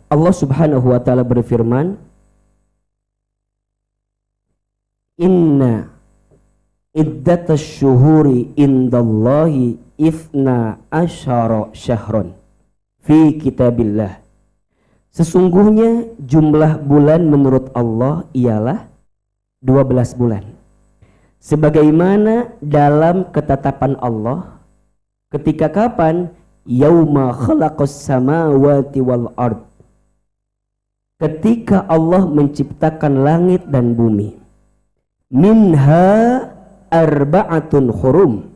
Allah Subhanahu wa taala berfirman, Inna iddatash syuhuri indallahi ifna asyara syahron fi kitabillah. Sesungguhnya jumlah bulan menurut Allah ialah 12 bulan. Sebagaimana dalam ketetapan Allah, ketika kapan? Yauma khalaqas samawati wal ard. Ketika Allah menciptakan langit dan bumi. Minha arba'atun hurum.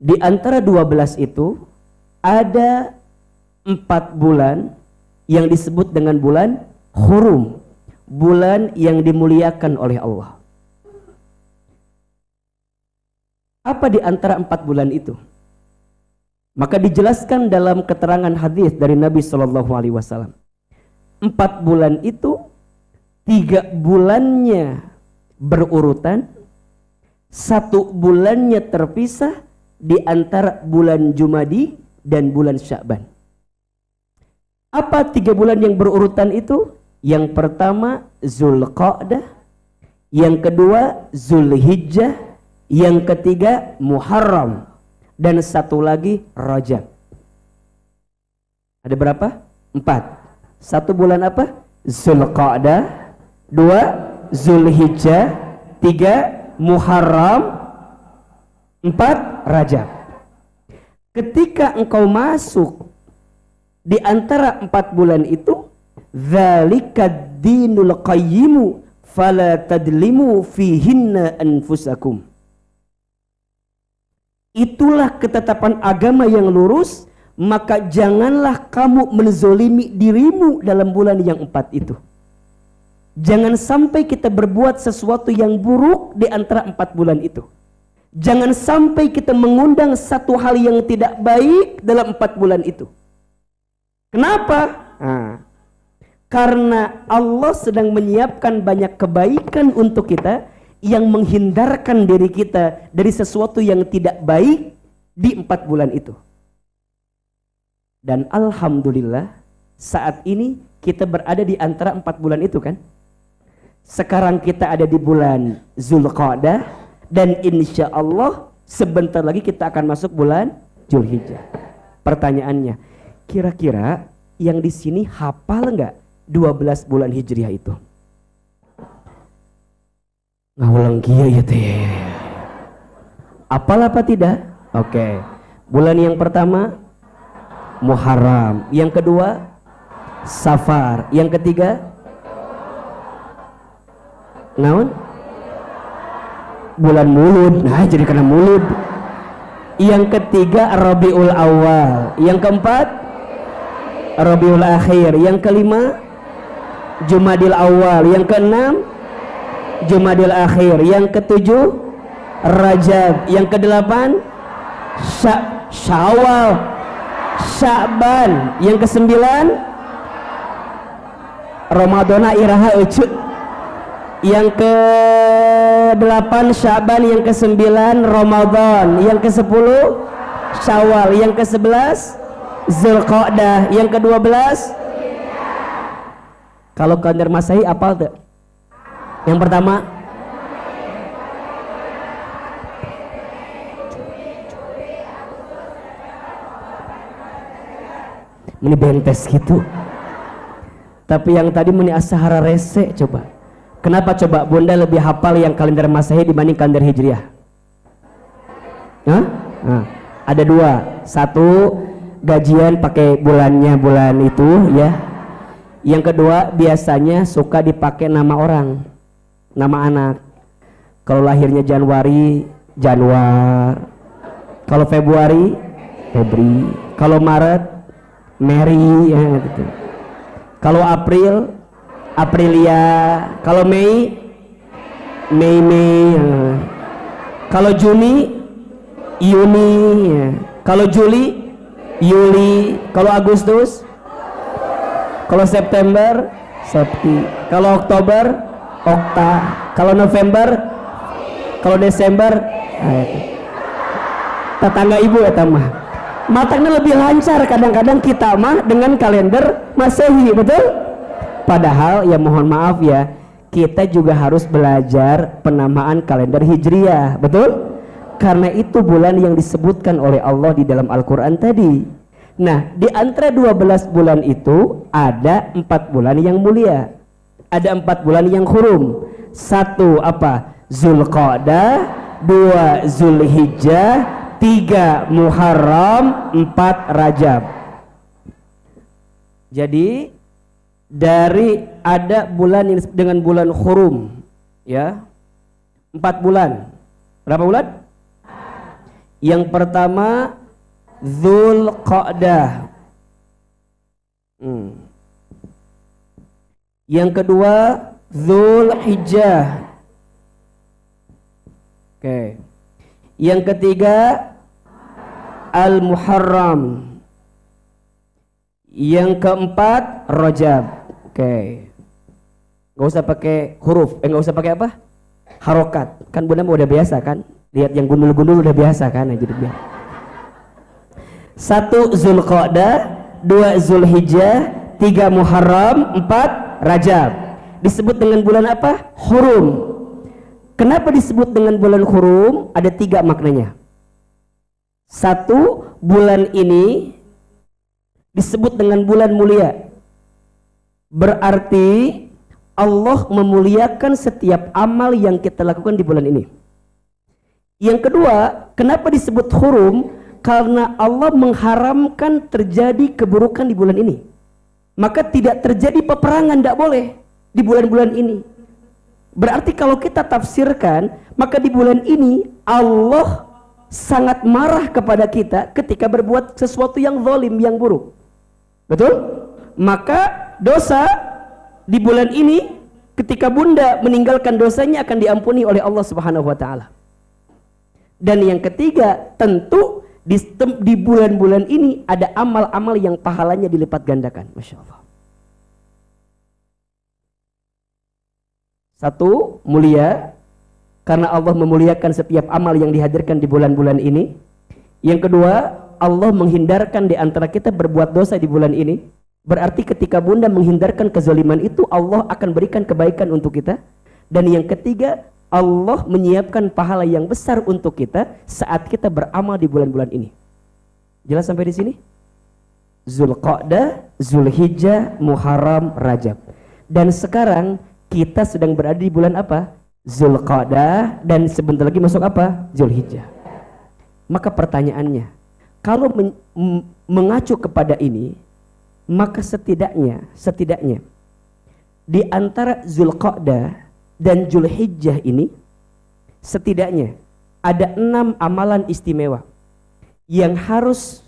Di antara 12 itu ada 4 bulan yang disebut dengan bulan hurum, bulan yang dimuliakan oleh Allah. Apa di antara 4 bulan itu? Maka dijelaskan dalam keterangan hadis dari Nabi SAW. 4 bulan itu 3 bulannya berurutan, 1 bulannya terpisah di antara bulan Jumadi dan bulan Sya'ban. Apa 3 bulan yang berurutan itu? Yang pertama Zulqa'dah, yang kedua Zulhijjah, yang ketiga Muharram, dan 1 lagi Rajab. Ada berapa? 4. 1 bulan apa? Zulqa'dah, 2 Zulhijjah, 3 Muharram, 4 Rajab. Ketika engkau masuk di antara 4 bulan itu, dzalikad dinul qayyimu fala tadlimu fihinna anfusakum. Itulah ketetapan agama yang lurus, maka janganlah kamu menzolimi dirimu dalam bulan yang 4 itu. Jangan sampai kita berbuat sesuatu yang buruk di antara 4 bulan itu. Jangan sampai kita mengundang satu hal yang tidak baik dalam 4 bulan itu. Kenapa? Karena Allah sedang menyiapkan banyak kebaikan untuk kita, yang menghindarkan diri kita dari sesuatu yang tidak baik di 4 bulan itu. Dan alhamdulillah saat ini kita berada di antara 4 bulan itu kan. Sekarang kita ada di bulan Zulqa'dah, dan insya Allah sebentar lagi kita akan masuk bulan Zulhijjah. Pertanyaannya, kira-kira yang di sini hafal nggak 12 bulan Hijriah itu? Ngaulang kia ya teh. Apal apa tidak? Oke. Bulan yang pertama Muharram, yang kedua Safar, yang ketiga naon? Bulan Mulud. Nah, jadi kena Mulud. Yang ketiga Rabiul Awal, yang keempat Rabiul Akhir, yang kelima Jumadil Awal, yang keenam Jumadil Akhir, yang ketujuh Rajab, yang kedelapan Syawal, Sya'ban, yang kesembilan Ramadana iraha ucut, yang ke-8 Sya'ban, yang ke-9 Ramadan, yang ke-10 Syawal, yang ke-11 Zulqa'dah, yang ke-12 kalau kalender Masehi apal tuh? Yang pertama meni bentes gitu. Tapi yang tadi meni asahara rese coba. Kenapa coba Bunda lebih hafal yang kalender Masehi dibanding kalender Hijriah? Hah? Nah, ada 2. 1 gajian pakai bulannya bulan itu ya. Yang kedua biasanya suka dipakai nama orang, nama anak. Kalau lahirnya Januari, Januar. Kalau Februari, Febri. Kalau Maret, Mary ya gitu. Kalau April, Aprilia. Kalau Mei, Mei ya. Kalau Juni, Yuni ya. Kalau Juli, Yuli. Kalau Agustus, kalau September, Septi. Kalau Oktober, Okta. Kalau November, Kalau Desember, tetangga ibu ya mah. Matangnya lebih lancar kadang-kadang kita mah dengan kalender Masehi, betul? Padahal ya mohon maaf ya, kita juga harus belajar penamaan kalender Hijriah, betul? Karena itu bulan yang disebutkan oleh Allah di dalam Al-Quran tadi. Nah, di antara 12 bulan itu ada 4 bulan yang mulia, ada 4 bulan yang hurum. 1 apa? Zulqa'dah, 2 Zulhijjah, 3 Muharram, 4 Rajab. Jadi dari ada bulan yang dengan bulan hurum, ya, 4 bulan. Berapa bulan? Yang pertama Zulqa'dah. Yang kedua Zulhijjah. Oke. Yang ketiga Al-Muharram. Yang keempat Rajab. Oke. Gak usah pakai huruf, gak usah pakai apa? Harokat. Kan Bunda udah biasa kan? Lihat yang gundul-gundul udah biasa kan? Jadi biasa. 1 Zulqa'dah, 2 Zulhijjah, 3 Muharram, 4 Rajab. Disebut dengan bulan apa? Hurum. Kenapa disebut dengan bulan hurum? Ada 3 maknanya. 1, bulan ini disebut dengan bulan mulia. Berarti Allah memuliakan setiap amal yang kita lakukan di bulan ini. Yang kedua, kenapa disebut hurum? Karena Allah mengharamkan terjadi keburukan di bulan ini. Maka tidak terjadi peperangan, tidak boleh di bulan-bulan ini. Berarti kalau kita tafsirkan, maka di bulan ini Allah sangat marah kepada kita ketika berbuat sesuatu yang zalim, yang buruk. Betul? Maka dosa di bulan ini ketika Bunda meninggalkan dosanya akan diampuni oleh Allah Subhanahu wa taala. Dan yang ketiga, tentu di bulan-bulan ini ada amal-amal yang pahalanya dilipat gandakan. Masya Allah. 1, mulia karena Allah memuliakan setiap amal yang dihadirkan di bulan-bulan ini. Yang kedua, Allah menghindarkan di antara kita berbuat dosa di bulan ini. Berarti ketika Bunda menghindarkan kezaliman itu, Allah akan berikan kebaikan untuk kita. Dan yang ketiga, Allah menyiapkan pahala yang besar untuk kita saat kita beramal di bulan-bulan ini. Jelas sampai di sini? Zulqa'dah, Zulhijjah, Muharram, Rajab. Dan sekarang kita sedang berada di bulan apa? Zulqa'dah, dan sebentar lagi masuk apa? Zulhijjah. Maka pertanyaannya, kalau mengacu kepada ini, maka setidaknya di antara Zulqa'dah dan Zulhijjah ini setidaknya ada 6 amalan istimewa yang harus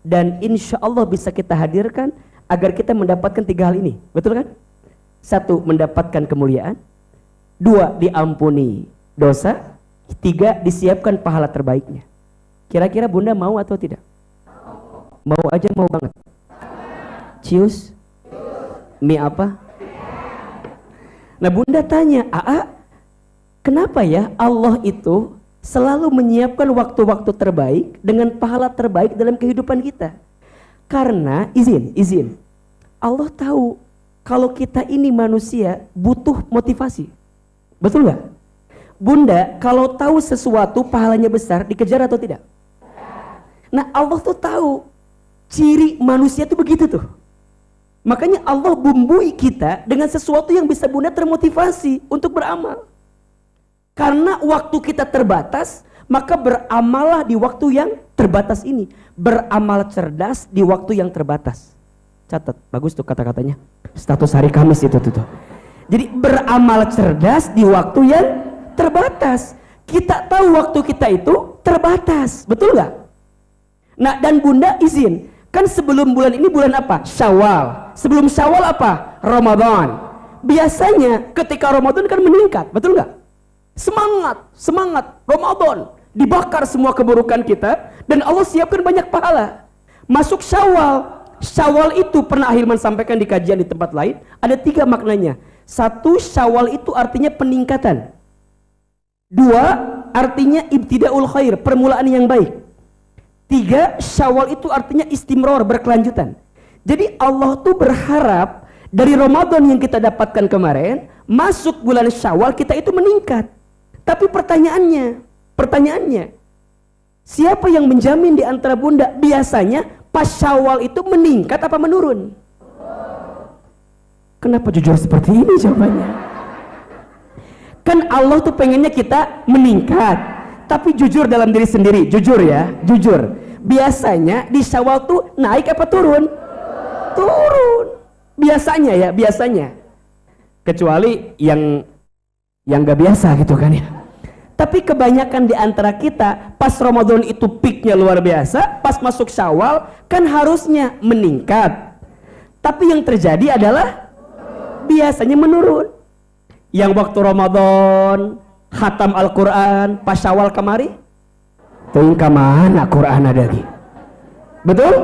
dan insya Allah bisa kita hadirkan agar kita mendapatkan 3 hal ini. Betul kan? 1, mendapatkan kemuliaan. 2, diampuni dosa. 3, disiapkan pahala terbaiknya. Kira-kira Bunda mau atau tidak? Mau aja, mau banget. Cius? Mie apa? Nah Bunda tanya, kenapa ya Allah itu selalu menyiapkan waktu-waktu terbaik dengan pahala terbaik dalam kehidupan kita? Karena izin Allah tahu kalau kita ini manusia butuh motivasi. Betul nggak? Bunda kalau tahu sesuatu pahalanya besar, dikejar atau tidak? Nah Allah tuh tahu ciri manusia tuh begitu tuh. Makanya Allah bumbui kita dengan sesuatu yang bisa Bunda termotivasi untuk beramal. Karena waktu kita terbatas, maka beramalah di waktu yang terbatas ini. Beramal cerdas di waktu yang terbatas. Catat, bagus tuh kata-katanya. Status hari Kamis itu tuh. Jadi beramal cerdas di waktu yang terbatas. Kita tahu waktu kita itu terbatas, betul nggak? Nah dan Bunda izin. Kan sebelum bulan ini bulan apa? Syawal. Sebelum Syawal apa? Ramadan. Biasanya ketika Ramadan kan meningkat, betul nggak? Semangat Ramadan. Dibakar semua keburukan kita dan Allah siapkan banyak pahala. Masuk Syawal. Syawal itu pernah Ahilman sampaikan di kajian di tempat lain, ada 3 maknanya. 1, Syawal itu artinya peningkatan. 2, artinya ibtidaul khair, permulaan yang baik. 3, Syawal itu artinya istimror, berkelanjutan. Jadi Allah tuh berharap dari Ramadan yang kita dapatkan kemarin, masuk bulan Syawal kita itu meningkat. Tapi pertanyaannya, siapa yang menjamin di antara bunda biasanya pas Syawal itu meningkat apa menurun? Kenapa jujur seperti ini jawabannya? Kan Allah tuh pengennya kita meningkat. Tapi jujur dalam diri sendiri, jujur ya, jujur. Biasanya di Syawal tuh naik apa turun? Turun. Biasanya ya, biasanya. Kecuali yang gak biasa gitu kan ya. Tapi kebanyakan di antara kita pas Ramadan itu peaknya luar biasa, pas masuk Syawal kan harusnya meningkat. Tapi yang terjadi adalah biasanya menurun. Yang waktu Ramadan khatam Al-Quran pas Syawal kemari tuh kemana Quran ada lagi, betul?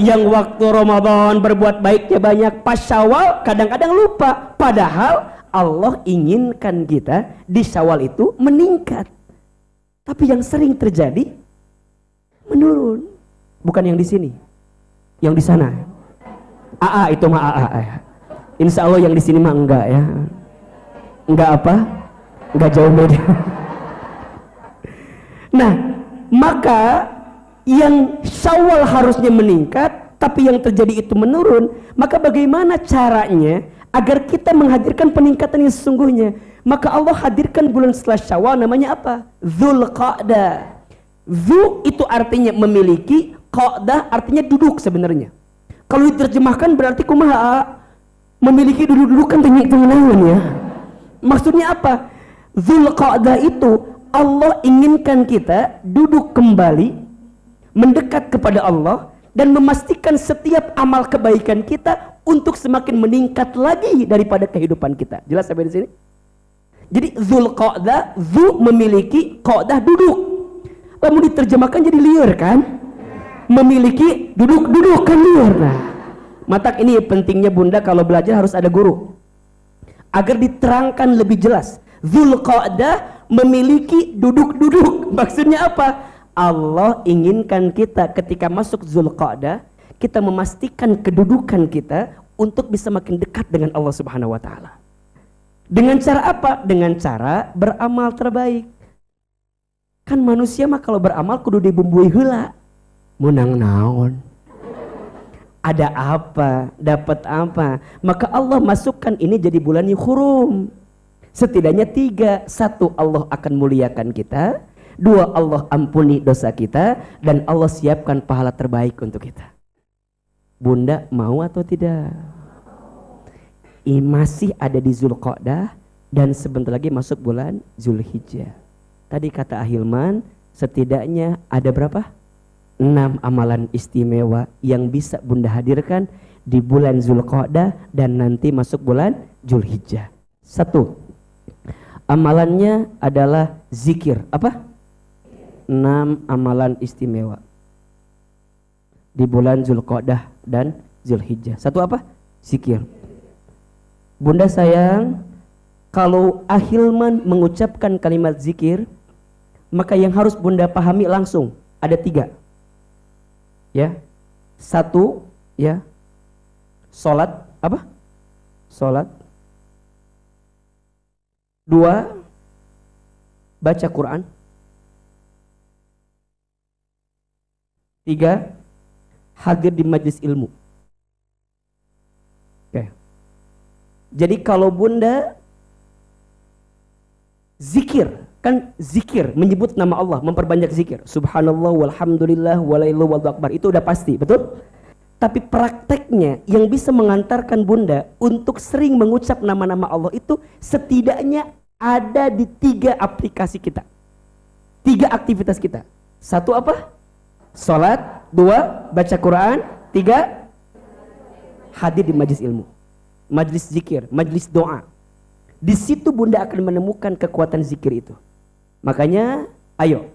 Yang waktu Ramadan berbuat baiknya banyak, pas Syawal kadang-kadang lupa, padahal Allah inginkan kita di Syawal itu meningkat. Tapi yang sering terjadi menurun. Bukan yang di sini, yang di sana. AA itu mah AA ya. Insya Allah yang di sini mah enggak ya. Enggak apa? Enggak jauh beda. Nah, maka yang Syawal harusnya meningkat, tapi yang terjadi itu menurun. Maka bagaimana caranya agar kita menghadirkan peningkatan yang sesungguhnya? Maka Allah hadirkan bulan setelah Syawal, namanya apa? Dzulqa'dah. Dzu itu artinya memiliki, qa'dah artinya duduk sebenarnya. Kalau diterjemahkan berarti kumaha? Memiliki duduk-dudukan tinggi-tinggi ya. Maksudnya apa? Dzulqa'dah itu Allah inginkan kita duduk kembali, mendekat kepada Allah, dan memastikan setiap amal kebaikan kita untuk semakin meningkat lagi daripada kehidupan kita. Jelas sampai di sini? Jadi Dzulqa'dah, dzu memiliki, qa'dah duduk. Lalu diterjemahkan jadi liar kan? Memiliki duduk kan liar. Nah, matak ini pentingnya bunda kalau belajar harus ada guru agar diterangkan lebih jelas. Dzulqa'dah memiliki duduk. Maksudnya apa? Allah inginkan kita ketika masuk Dzulqa'dah, kita memastikan kedudukan kita untuk bisa makin dekat dengan Allah Subhanahu wa taala. Dengan cara apa? Dengan cara beramal terbaik. Kan manusia mah kalau beramal kudu dibumbui heula. Menang naon? Ada apa? Dapat apa? Maka Allah masukkan ini jadi bulan hurum. Setidaknya 3. 1, Allah akan muliakan kita. 2, Allah ampuni dosa kita. Dan Allah siapkan pahala terbaik untuk kita. Bunda mau atau tidak? Masih ada di Dzulqa'dah dan sebentar lagi masuk bulan Zulhijjah. Tadi kata Ahilman, setidaknya ada berapa? 6 amalan istimewa yang bisa bunda hadirkan di bulan Dzulqa'dah dan nanti masuk bulan Zulhijjah. 1, amalannya adalah zikir. Apa? 6 amalan istimewa di bulan Dzulqa'dah dan Zulhijjah. 1 apa? Zikir. Bunda sayang, kalau Ahilman mengucapkan kalimat zikir, maka yang harus bunda pahami langsung ada 3. Ya. 1, ya. Salat, apa? Salat. 2, baca Quran. 3, hadir di majelis ilmu. Oke. Jadi kalau bunda zikir, kan zikir menyebut nama Allah, memperbanyak zikir. Subhanallah walhamdulillah walailu wallahu akbar, itu udah pasti, betul? Tapi prakteknya yang bisa mengantarkan bunda untuk sering mengucap nama-nama Allah itu setidaknya ada di 3 aplikasi kita, 3 aktivitas kita. 1 apa? Salat. 2, baca Quran. 3, hadir di majelis ilmu, majelis zikir, majelis doa. Di situ bunda akan menemukan kekuatan zikir itu. Makanya ayo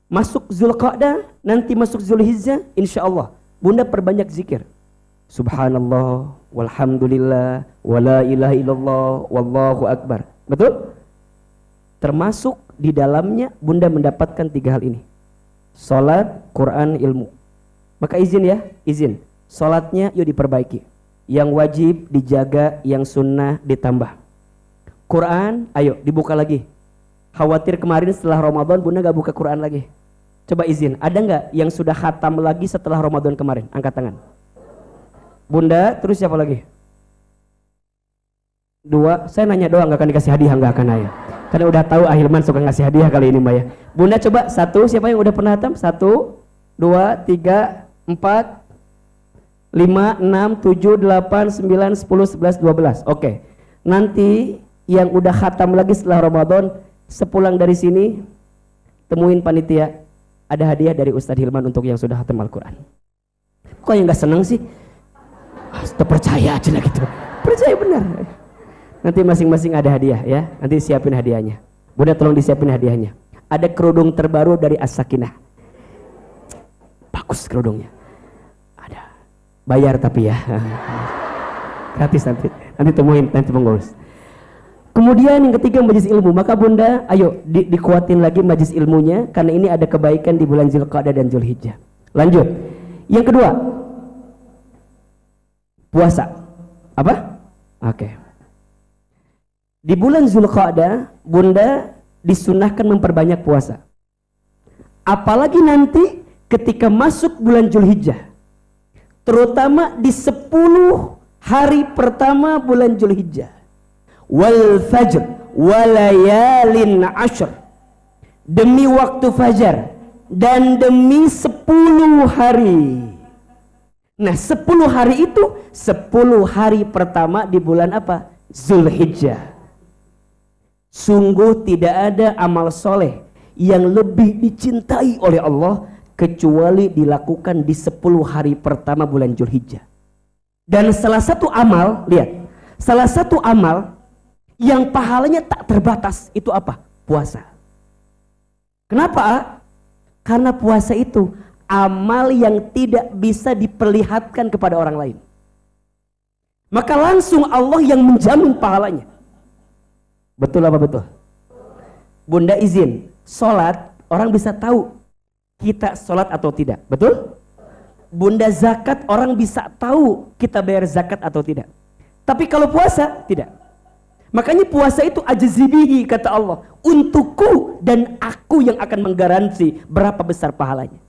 masuk Dzulqa'dah, nanti masuk Zulhijjah, insyaallah bunda perbanyak zikir. Subhanallah walhamdulillah wala ilaha illallah wallahu akbar. Betul? Termasuk di dalamnya Bunda mendapatkan 3 hal ini. Salat, Quran, ilmu. Maka izin ya, izin. Salatnya yuk diperbaiki. Yang wajib dijaga, yang sunnah ditambah. Quran, ayo dibuka lagi. Khawatir kemarin setelah Ramadan Bunda gak buka Quran lagi. Coba izin, ada gak yang sudah khatam lagi setelah Ramadan kemarin? Angkat tangan. Bunda, terus siapa lagi? 2, saya nanya doang, gak akan dikasih hadiah, gak akan ayo. Karena udah tahu Ahilman suka ngasih hadiah kali ini Mbak ya. Bunda coba 1, siapa yang udah pernah khatam? 1, 2, 3, 4, 5, 6, 7, 8, 9, 10, 11, 12. Oke. Nanti yang udah khatam lagi setelah Ramadan, sepulang dari sini temuin panitia, ada hadiah dari Ustadz Hilman untuk yang sudah khatam Al-Quran. Kok yang gak seneng sih? Percaya aja lah gitu. Percaya benar. Nanti masing-masing ada hadiah ya. Nanti siapin hadiahnya. Bunda tolong disiapin hadiahnya. Ada kerudung terbaru dari As-Sakinah. Bagus kerudungnya. Ada. Bayar tapi ya. Gratis nanti. Nanti temuin nanti pengurus. Kemudian yang ketiga majelis ilmu. Maka Bunda ayo dikuatin lagi majelis ilmunya. Karena ini ada kebaikan di bulan Zulqa'dah dan Zulhijjah. Lanjut. Yang kedua. Puasa. Apa? Oke. Di bulan Zulqa'dah Bunda disunahkan memperbanyak puasa. Apalagi nanti ketika masuk bulan Zulhijjah. Terutama di 10 hari pertama bulan Zulhijjah. Wal fajr walayalin ashr. Demi waktu fajar dan demi 10 hari. Nah 10 hari itu 10 hari pertama di bulan apa? Zulhijjah. Sungguh tidak ada amal soleh yang lebih dicintai oleh Allah kecuali dilakukan di 10 hari pertama bulan Zulhijjah. Dan salah satu amal, lihat, salah satu amal yang pahalanya tak terbatas itu apa? Puasa. Kenapa? Karena puasa itu amal yang tidak bisa diperlihatkan kepada orang lain. Maka langsung Allah yang menjamin pahalanya. Betul apa betul? Bunda izin, sholat orang bisa tahu kita sholat atau tidak. Betul? Bunda zakat orang bisa tahu kita bayar zakat atau tidak. Tapi kalau puasa tidak. Makanya puasa itu ajzibihi kata Allah, untukku dan aku yang akan menggaransi berapa besar pahalanya.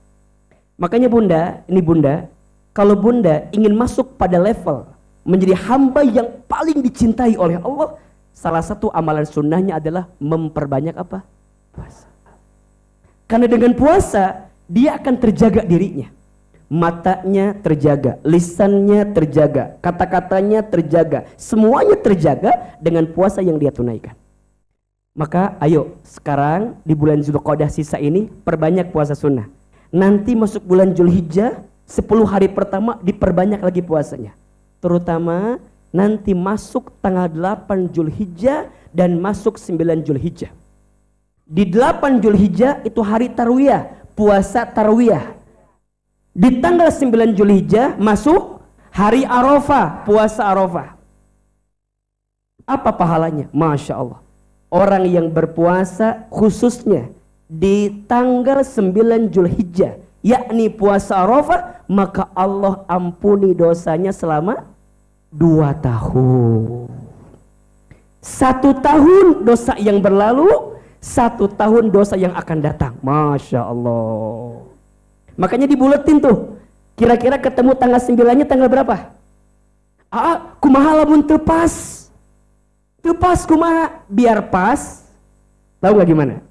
Makanya Bunda, ini Bunda, kalau Bunda ingin masuk pada level menjadi hamba yang paling dicintai oleh Allah, salah satu amalan sunnahnya adalah memperbanyak apa? Puasa. Karena dengan puasa dia akan terjaga dirinya. Matanya terjaga, lisannya terjaga, kata-katanya terjaga, semuanya terjaga dengan puasa yang dia tunaikan. Maka ayo sekarang di bulan Zulqa'dah sisa ini perbanyak puasa sunnah. Nanti masuk bulan Zulhijjah 10 hari pertama diperbanyak lagi puasanya. Terutama nanti masuk tanggal 8 Zulhijjah dan masuk 9 Zulhijjah. Di 8 Zulhijjah itu hari tarwiyah, puasa tarwiyah. Di tanggal 9 Zulhijjah masuk hari Arafah, puasa Arafah. Apa pahalanya? Masya Allah. Orang yang berpuasa khususnya di tanggal 9 Zulhijjah, yakni puasa Arafah, maka Allah ampuni dosanya selama 2 tahun. 1 tahun dosa yang berlalu, 1 tahun dosa yang akan datang. Masya Allah. Makanya dibuletin tuh, kira-kira ketemu tanggal 9-nya tanggal berapa? Kumaha lamun teu pas. Teu pas kumaha? Biar pas. Tahu gak gimana?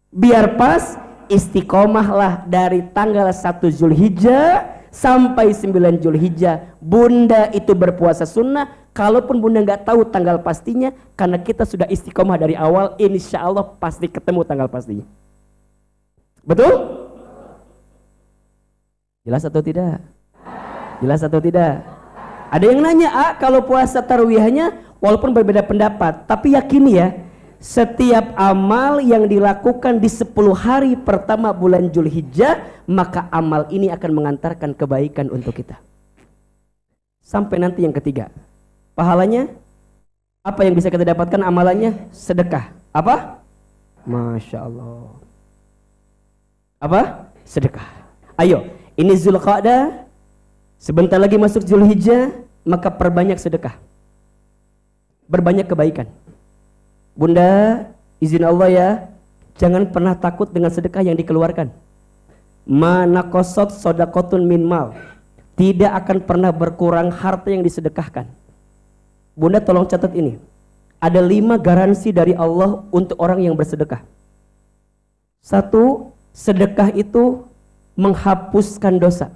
Biar pas, istiqomahlah dari tanggal 1 Zulhijjah sampai 9 Zulhijjah. Bunda itu berpuasa sunnah. Kalaupun Bunda nggak tahu tanggal pastinya, karena kita sudah istiqomah dari awal, insya Allah pasti ketemu tanggal pastinya. Betul? Jelas atau tidak? Jelas atau tidak? Ada yang nanya, kalau puasa tarawihnya, walaupun berbeda pendapat, tapi yakini ya, setiap amal yang dilakukan di 10 hari pertama bulan Zulhijjah, maka amal ini akan mengantarkan kebaikan untuk kita. Sampai nanti yang ketiga, pahalanya apa yang bisa kita dapatkan? Amalannya sedekah. Apa? Masya Allah. Apa? Sedekah. Ayo, ini Zulqa'dah, sebentar lagi masuk Zulhijjah, maka perbanyak sedekah. Berbanyak kebaikan. Bunda, izin Allah ya, jangan pernah takut dengan sedekah yang dikeluarkan. Ma naqasat shadaqatun min mal. Tidak akan pernah berkurang harta yang disedekahkan. Bunda tolong catat ini. Ada 5 garansi dari Allah untuk orang yang bersedekah. 1, sedekah itu menghapuskan dosa.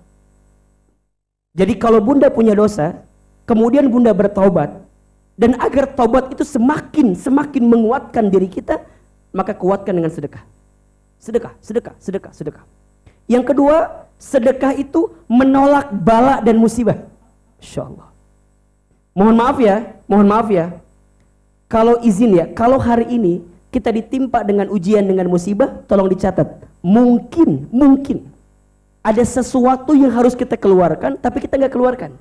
Jadi kalau bunda punya dosa, kemudian bunda bertaubat, dan agar taubat itu semakin menguatkan diri kita, maka kuatkan dengan sedekah. Sedekah. Yang kedua, sedekah itu menolak bala dan musibah. Insya Allah. Mohon maaf ya. Kalau izin ya, kalau hari ini kita ditimpa dengan ujian, dengan musibah, tolong dicatat. Mungkin ada sesuatu yang harus kita keluarkan, tapi kita nggak keluarkan.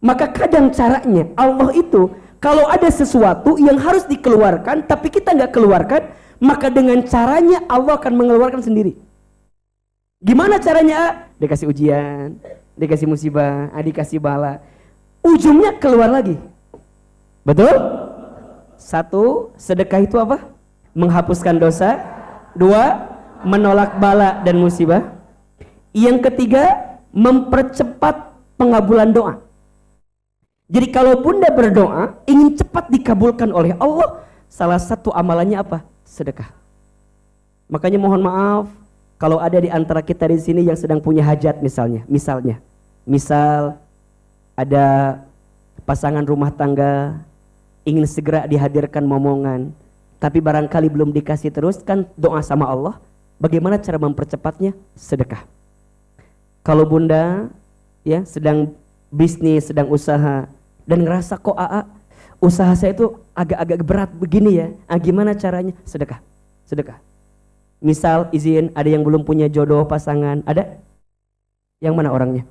Maka kadang caranya Allah itu, kalau ada sesuatu yang harus dikeluarkan, tapi kita nggak keluarkan, maka dengan caranya Allah akan mengeluarkan sendiri. Gimana caranya? Dikasih ujian, dikasih musibah, dikasih bala, ujungnya keluar lagi. Betul? 1, sedekah itu apa? Menghapuskan dosa. 2, menolak bala dan musibah. Yang ketiga, mempercepat pengabulan doa. Jadi kalau bunda berdoa ingin cepat dikabulkan oleh Allah, salah satu amalannya apa? Sedekah. Makanya mohon maaf kalau ada di antara kita di sini yang sedang punya hajat misal ada pasangan rumah tangga ingin segera dihadirkan momongan, tapi barangkali belum dikasih teruskan, doa sama Allah. Bagaimana cara mempercepatnya? Sedekah. Kalau bunda ya sedang bisnis, sedang usaha, dan ngerasa kok usaha saya itu agak-agak berat begini ya, gimana caranya? Sedekah. Misal izin, ada yang belum punya jodoh pasangan, ada? Yang mana orangnya?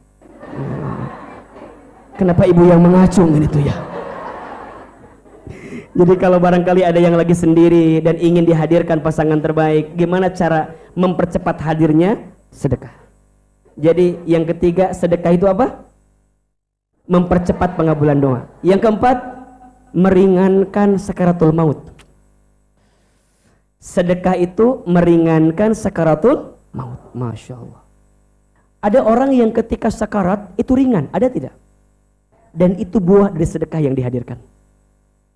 Kenapa ibu yang mengacung ini tuh ya? Jadi kalau barangkali ada yang lagi sendiri dan ingin dihadirkan pasangan terbaik, gimana cara mempercepat hadirnya? Sedekah. Jadi yang ketiga, sedekah itu apa? Mempercepat pengabulan doa. Yang keempat, meringankan sakaratul maut. Sedekah itu meringankan sakaratul maut. Masya Allah. Ada orang yang ketika sakarat itu ringan, ada tidak? Dan itu buah dari sedekah yang dihadirkan.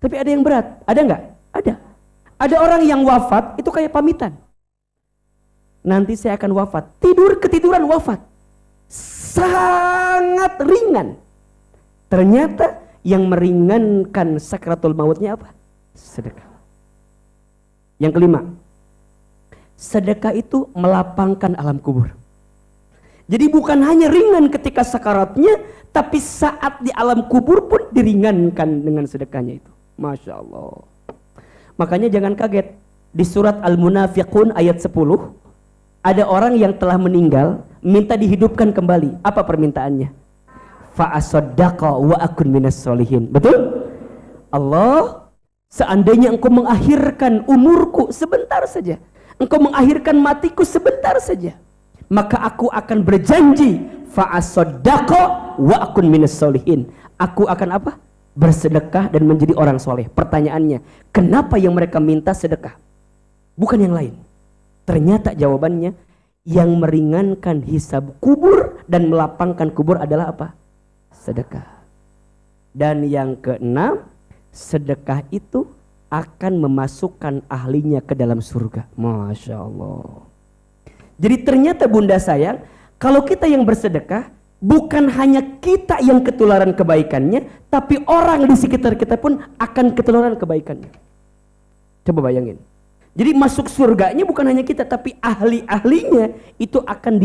Tapi ada yang berat, ada nggak? Ada. Ada orang yang wafat itu kayak pamitan. Nanti saya akan wafat. Ketiduran wafat. Sangat ringan. Ternyata yang meringankan sakratul mautnya apa? Sedekah. Yang kelima, sedekah itu melapangkan alam kubur. Jadi bukan hanya ringan ketika sakaratnya, tapi saat di alam kubur pun diringankan dengan sedekahnya itu. Masya Allah. Makanya jangan kaget, di surat Al-Munafiqun ayat 10 ada orang yang telah meninggal minta dihidupkan kembali. Apa permintaannya? Fa'asaddaqa wa akun minas solihin. Betul? Allah, seandainya engkau mengakhirkan umurku sebentar saja, engkau mengakhirkan matiku sebentar saja, maka aku akan berjanji fa'asaddaqa wa akun minas solihin. Aku akan apa? Bersedekah dan menjadi orang soleh. Pertanyaannya, kenapa yang mereka minta sedekah? Bukan yang lain. Ternyata jawabannya, yang meringankan hisab kubur dan melapangkan kubur adalah apa? Sedekah. Dan yang keenam, sedekah itu akan memasukkan ahlinya ke dalam surga. Masya Allah. Jadi ternyata bunda sayang, kalau kita yang bersedekah, bukan hanya kita yang ketularan kebaikannya, tapi orang di sekitar kita pun akan ketularan kebaikannya. Coba bayangin. Jadi masuk surganya bukan hanya kita, tapi ahli-ahlinya itu akan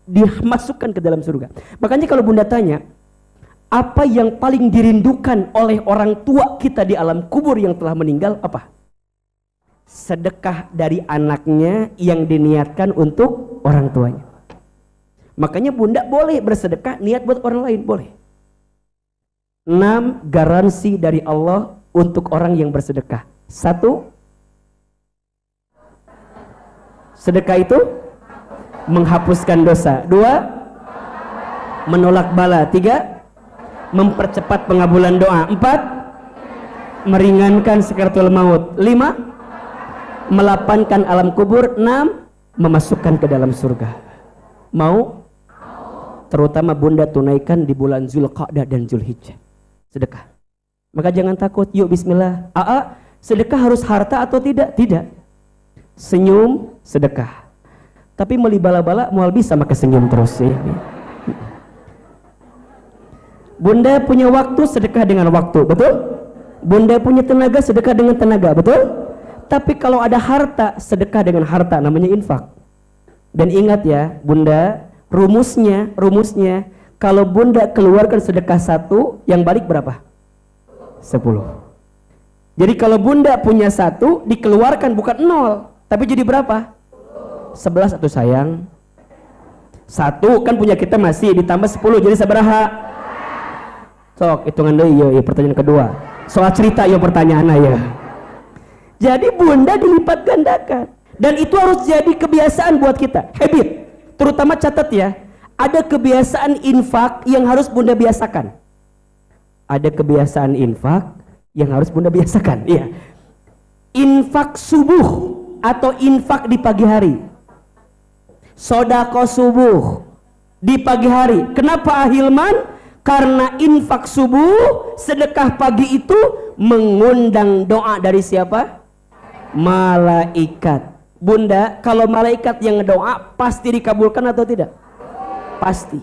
dimasukkan ke dalam surga. Makanya kalau bunda tanya, apa yang paling dirindukan oleh orang tua kita di alam kubur yang telah meninggal? Apa? Sedekah dari anaknya yang diniatkan untuk orang tuanya. Makanya bunda boleh bersedekah niat buat orang lain, boleh. 6 garansi dari Allah untuk orang yang bersedekah. 1, Sedekah itu menghapuskan dosa. 2, menolak bala. 3, mempercepat pengabulan doa. 4, meringankan sakaratul maut. 5, melapangkan alam kubur. 6, memasukkan ke dalam surga. Mau? Terutama bunda tunaikan di bulan Zulqa'dah dan Zulhijjah. Sedekah. Maka jangan takut, yuk bismillah. Sedekah harus harta atau tidak? Tidak. Senyum, sedekah. Tapi meli bala-bala, mual bisa maka senyum terus ya. Bunda punya waktu, sedekah dengan waktu, betul? Bunda punya tenaga, sedekah dengan tenaga, betul? Tapi kalau ada harta, sedekah dengan harta, namanya infak. Dan ingat ya, bunda, rumusnya, kalau bunda keluarkan sedekah 1, yang balik berapa? 10. Jadi kalau bunda punya 1, dikeluarkan bukan 0, tapi jadi berapa? 11 atau sayang? 1 kan punya kita masih, ditambah 10, jadi sabaraha? Sok, hitungan dulu, ya pertanyaan kedua. Soal cerita, ya pertanyaan ya. Jadi bunda dilipat gandakan. Dan itu harus jadi kebiasaan buat kita, habit. Terutama catat ya, ada kebiasaan infak yang harus bunda biasakan. Ada kebiasaan infak yang harus bunda biasakan. Iya. Infak subuh atau infak di pagi hari. Sodako subuh di pagi hari. Kenapa Ahilman? Karena infak subuh, sedekah pagi itu mengundang doa dari siapa? Malaikat. Bunda, kalau malaikat yang doa pasti dikabulkan atau tidak? Pasti.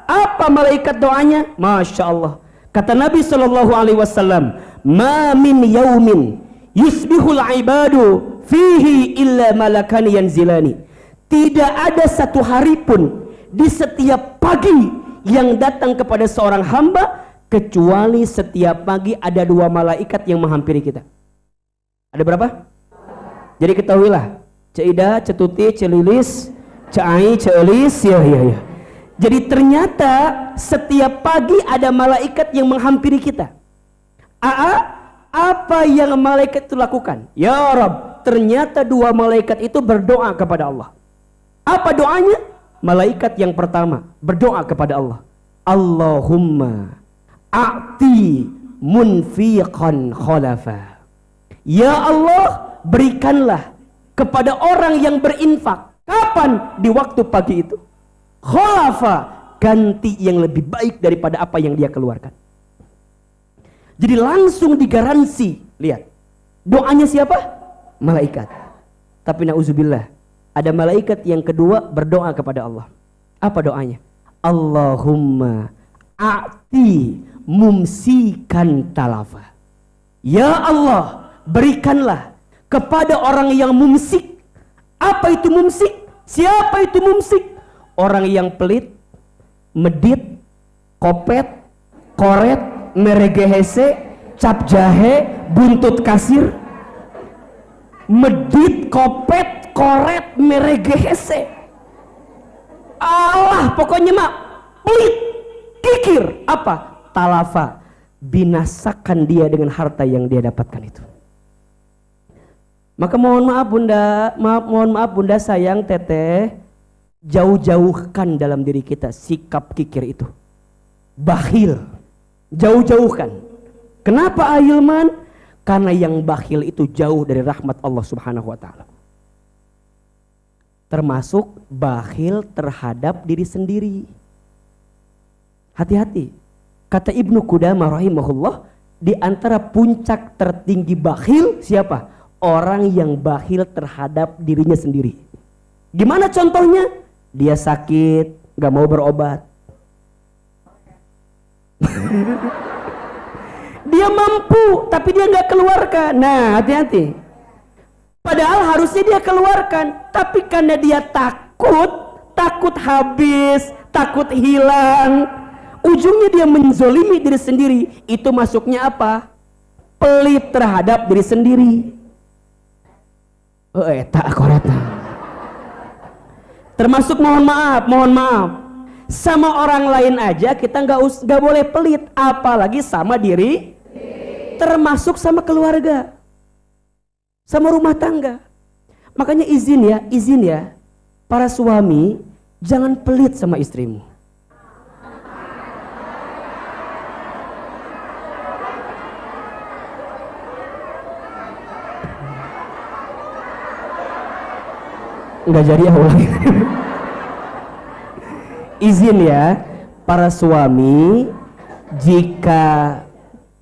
Apa malaikat doanya? Masya Allah. Kata Nabi SAW, ma min yaumin yusbihul ibadu fihi illa malakani yanzilani. Tidak ada satu hari pun di setiap pagi yang datang kepada seorang hamba kecuali setiap pagi ada 2 malaikat yang menghampiri kita. Ada berapa? Jadi ketahuilah, Cida, Cetuti, Celilis, Cai, Celis, ya. Jadi ternyata setiap pagi ada malaikat yang menghampiri kita. Apa yang malaikat itu lakukan? Ya Rabb, ternyata 2 malaikat itu berdoa kepada Allah. Apa doanya? Malaikat yang pertama berdoa kepada Allah. Allahumma a'ti munfiqan khalafa. Ya Allah, berikanlah kepada orang yang berinfak. Kapan? Di waktu pagi itu. Khalafa, ganti yang lebih baik daripada apa yang dia keluarkan. Jadi langsung digaransi. Lihat, doanya siapa? Malaikat. Tapi na'udzubillah, ada malaikat yang kedua berdoa kepada Allah. Apa doanya? Allahumma a'ti mumsikan talafa. Ya Allah, berikanlah kepada orang yang mumsik. Apa itu mumsik? Siapa itu mumsik? Orang yang pelit, medit, kopet, koret, meregehese, cap jahe, buntut kasir. Medit, kopet, koret, meregehese. Allah, pokoknya mah pelit, kikir. Apa? Talafa. Binasakan dia dengan harta yang dia dapatkan itu. Maka mohon maaf bunda, sayang, teteh, jauh-jauhkan dalam diri kita sikap kikir itu. Bakhil, jauh-jauhkan. Kenapa Ahilman? Karena yang bakhil itu jauh dari rahmat Allah Subhanahu wa ta'ala. Termasuk bakhil terhadap diri sendiri. Hati-hati. Kata Ibnu Qudamah rahimahullah, di antara puncak tertinggi bakhil siapa? Orang yang bakhil terhadap dirinya sendiri. Gimana contohnya? Dia sakit, gak mau berobat. Dia mampu, tapi dia gak keluarkan. Nah, hati-hati. Padahal harusnya dia keluarkan, tapi karena dia takut habis, takut hilang, ujungnya dia menzolimi diri sendiri. Itu masuknya apa? Pelit terhadap diri sendiri. Tak koreta. Termasuk mohon maaf. Sama orang lain aja kita nggak boleh pelit, apalagi sama diri. Termasuk sama keluarga, sama rumah tangga. Makanya izin ya, para suami jangan pelit sama istrimu. Enggak jadi ya, ulang. Izin ya, para suami, jika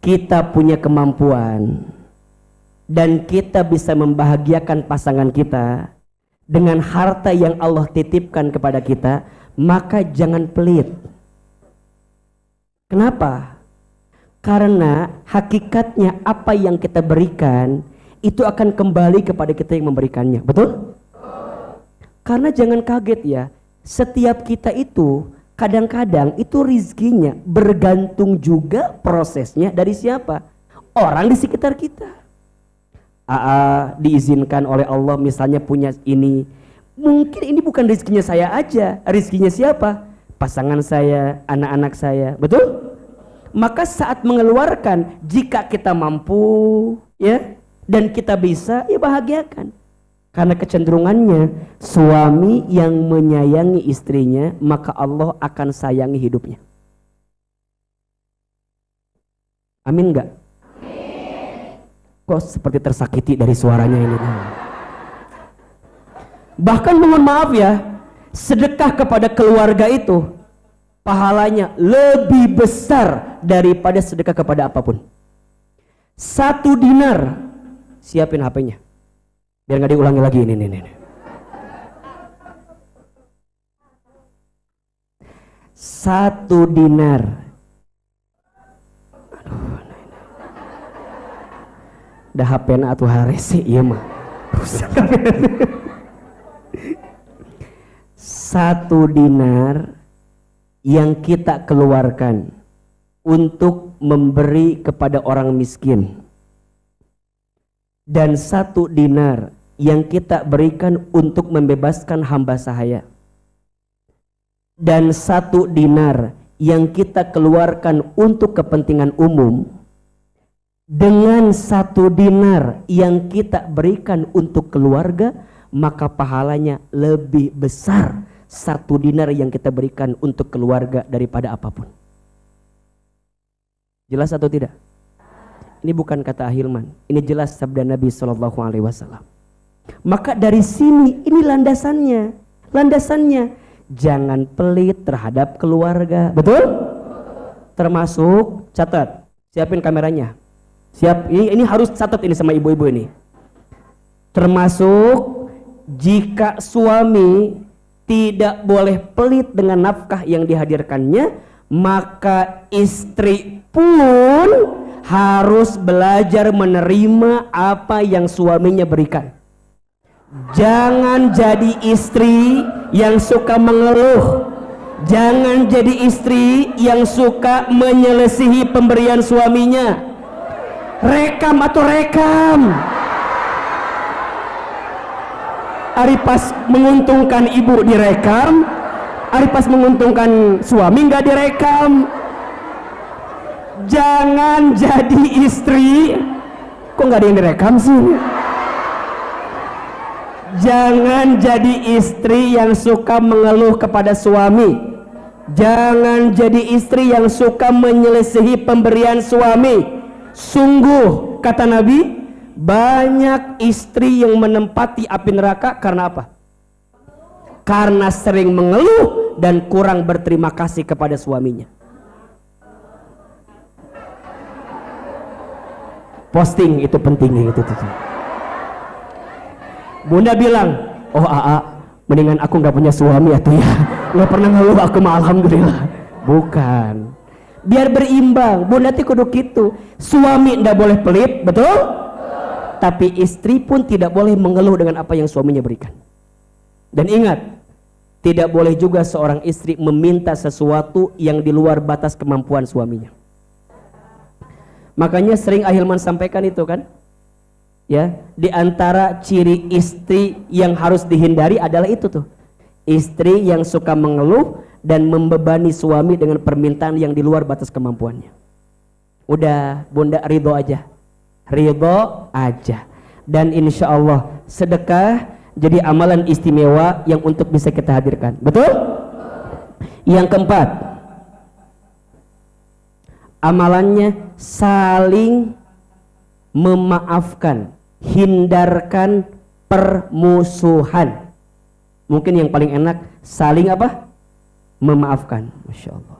kita punya kemampuan dan kita bisa membahagiakan pasangan kita dengan harta yang Allah titipkan kepada kita, maka jangan pelit. Kenapa? Karena hakikatnya apa yang kita berikan itu akan kembali kepada kita yang memberikannya. Betul? Karena jangan kaget ya, setiap kita itu kadang-kadang itu rizkinya bergantung juga prosesnya dari siapa? Orang di sekitar kita. Diizinkan oleh Allah misalnya punya ini, mungkin ini bukan rizkinya saya aja, rizkinya siapa? Pasangan saya, anak-anak saya, betul? Maka saat mengeluarkan, jika kita mampu ya dan kita bisa, ya bahagiakan. Karena kecenderungannya suami yang menyayangi istrinya, maka Allah akan sayangi hidupnya. Amin enggak? Kok seperti tersakiti dari suaranya ini? Bahkan mohon maaf ya, sedekah kepada keluarga itu pahalanya lebih besar daripada sedekah kepada apapun. 1 dinar, siapin HP-nya biar nggak diulangi lagi ini. 1 dinar, dah HP-na atuh haresi ieu mah rusak. 1 dinar yang kita keluarkan untuk memberi kepada orang miskin, dan 1 dinar yang kita berikan untuk membebaskan hamba sahaya, dan 1 dinar yang kita keluarkan untuk kepentingan umum, dengan 1 dinar yang kita berikan untuk keluarga, maka pahalanya lebih besar 1 dinar yang kita berikan untuk keluarga daripada apapun. Jelas atau tidak? Ini bukan kata Ahilman, ini jelas sabda Nabi SAW. Maka dari sini ini landasannya, jangan pelit terhadap keluarga, betul? Termasuk, catat, siapin kameranya, siap, ini harus catat ini sama ibu-ibu ini. Termasuk jika suami tidak boleh pelit dengan nafkah yang dihadirkannya, maka istri pun harus belajar menerima apa yang suaminya berikan. Jangan jadi istri yang suka mengeluh. Jangan jadi istri yang suka menyelesihi pemberian suaminya. Rekam. Ari pas menguntungkan ibu direkam, ari pas menguntungkan suami nggak direkam. Jangan jadi istri, kok nggak ada yang direkam sih? Jangan jadi istri yang suka mengeluh kepada suami. Jangan jadi istri yang suka menyelesihi pemberian suami. Sungguh kata Nabi, banyak istri yang menempati api neraka karena apa? Karena sering mengeluh dan kurang berterima kasih kepada suaminya. Posting itu penting itu. Bunda bilang, oh mendingan aku nggak punya suami ya tuh ya, nggak pernah ngeluh aku mah alhamdulillah. Bukan, biar berimbang. Bunda tuh kudu gitu. Suami ndak boleh pelit, betul? Tapi istri pun tidak boleh mengeluh dengan apa yang suaminya berikan. Dan ingat, tidak boleh juga seorang istri meminta sesuatu yang di luar batas kemampuan suaminya. Makanya sering Ahilman sampaikan itu kan, ya, di antara ciri istri yang harus dihindari adalah itu tuh, istri yang suka mengeluh dan membebani suami dengan permintaan yang di luar batas kemampuannya. Udah, Bunda ridho aja, dan insya Allah sedekah jadi amalan istimewa yang untuk bisa kita hadirkan. Betul? Yang keempat, amalannya saling memaafkan, hindarkan permusuhan. Mungkin yang paling enak saling apa? Memaafkan. Masya Allah.